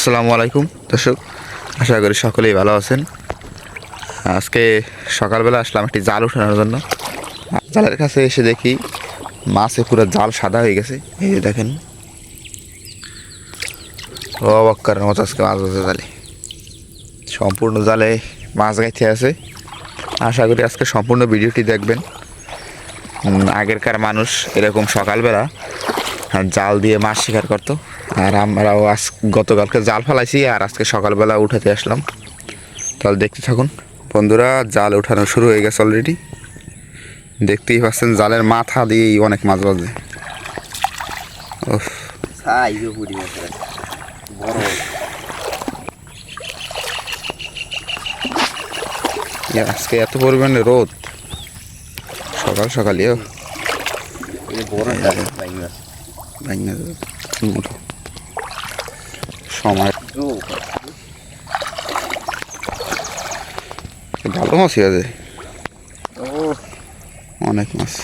আসসালামু আলাইকুম দর্শক, আশা করি সকলেই ভালো আছেন। আজকে সকালবেলা আসলাম একটি জাল ওঠানোর জন্য। জালের কাছে এসে দেখি মাছে পুরো জাল সাদা হয়ে গেছে। এই যে দেখেন, অবাক করার মতো আজকে মাছ ধরতে জালে, সম্পূর্ণ জালে মাছ গাইতে আছে। আশা করি আজকে সম্পূর্ণ ভিডিওটি দেখবেন। আগেরকার মানুষ এরকম সকালবেলা জাল দিয়ে মাছ শিকার করতো, আর আমরাও গতকালকে জাল ফেলাইছি আর আজকে সকালবেলা উঠাতে আসলাম। তাহলে দেখতে থাকুন বন্ধুরা। জাল উঠানো শুরু হয়ে গেছে অলরেডি, দেখতেই পাচ্ছেন জালের মাথা দিয়েই অনেক মাছ বাজে। আজকে এত পরিমাণে রোদ সকাল সকালই সময় ভালো মাছই আছে, অনেক মাছ।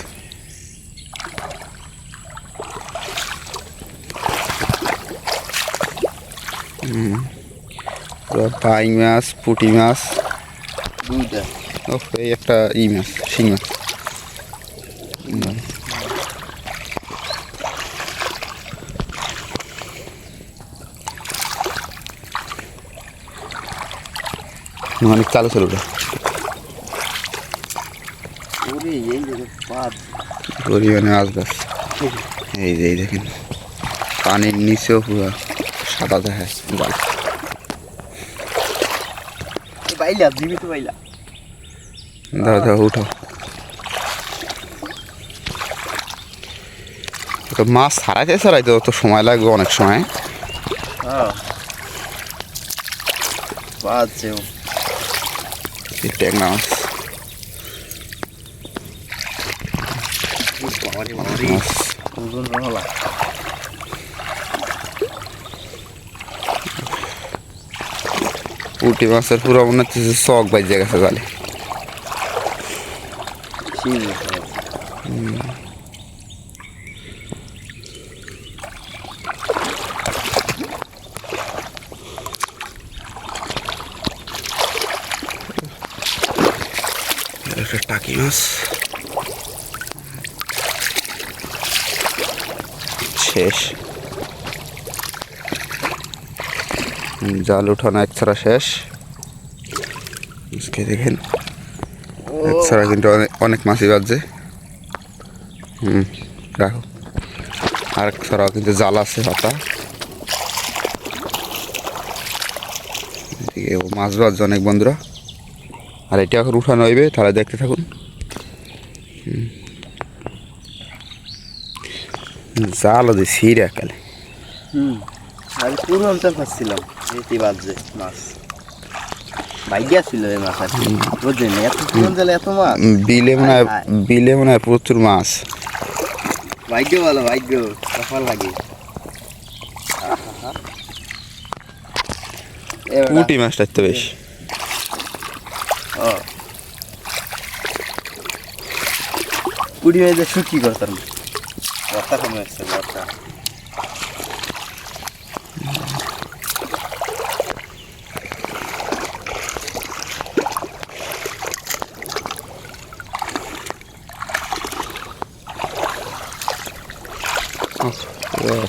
বাইং মাছ, পুঁটি মাছ, এই একটা মাছ, শিং মাছ। অনেক চালু ছিল ওটা, পরিমাণে মাছ গাছ। এই যে দেখেন পানির নিচেও পুরো সাদা দেখা জাল। দাও দাও উঠো। তো মাছ ছাড়াইতে তো সময় লাগবে, অনেক সময়। ট্যাংরা মাছ, পুঁটি মাছের পুরো মনে হচ্ছে চক বাজে গেছে জালে। একটা টাকি মাছ শেষ, জাল উঠানো এক ছাড়া শেষ। দেখেন এক ছাড়া কিন্তু অনেক মাছই বাজছে। রাখো, আর এক ছাড়াও কিন্তু জাল আছে পাতা, মাছ বাজছে অনেক বন্ধুরা। আর এটা এখন উঠানো হইবে, তাহলে দেখতে থাকুন। জাল দিয়ে ছিঁড়ে একালে আমি পুরো অঞ্চল খাচ্ছিলাম, এটি বাজছে মাছ ভাইগিয়া ছিল এই মাছ আর কি, বুঝলেন? এত পুরো অঞ্চলে এত মাছ, বিলে মনে হয় প্রচুর মাছ। ভাগ্য ভালো, ভাগ্য কপাল লাগে। পুঁটি মাছটা তো বেশ পুঁটি মাছ শুকি করতাম, বর্ষা সময় আসছে, বর্ষা।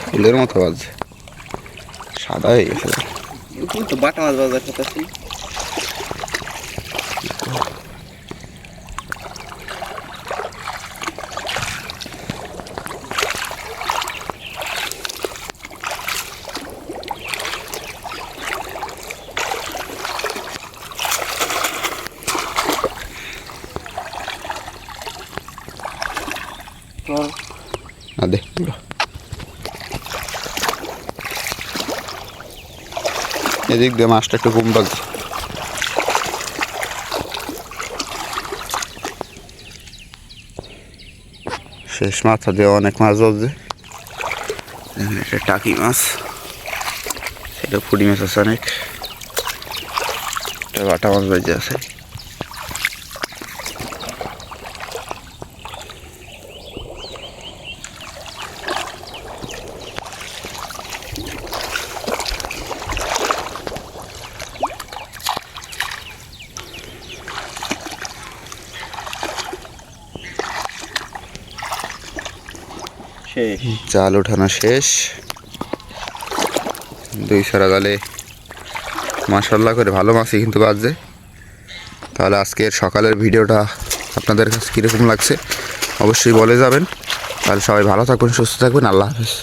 ফুলের মতো বাজছে, সাদা হয়ে গেছে। তো বাটা মাছ বাজার খেতেছি। এদিক দিয়ে মাছটা একটু কম বাজছে। শেষ মাথা দিয়ে অনেক মাছ বাজছে। এটা টাকি মাছ, সেটা পুঁটি মাছ আছে অনেক, এটা বাটা মাছ বাজে আছে। শেষ। জাল ওঠানো শেষ। 2 সারা জালে মাশাআল্লাহ করে ভালো মাছই কিন্তু বাজছে। তাহলে আজকের সকালের ভিডিওটা আপনাদের কাছে কীরকম লাগছে অবশ্যই বলে যাবেন। তাহলে সবাই ভালো থাকবেন, সুস্থ থাকবেন। আল্লাহ হাফেজ।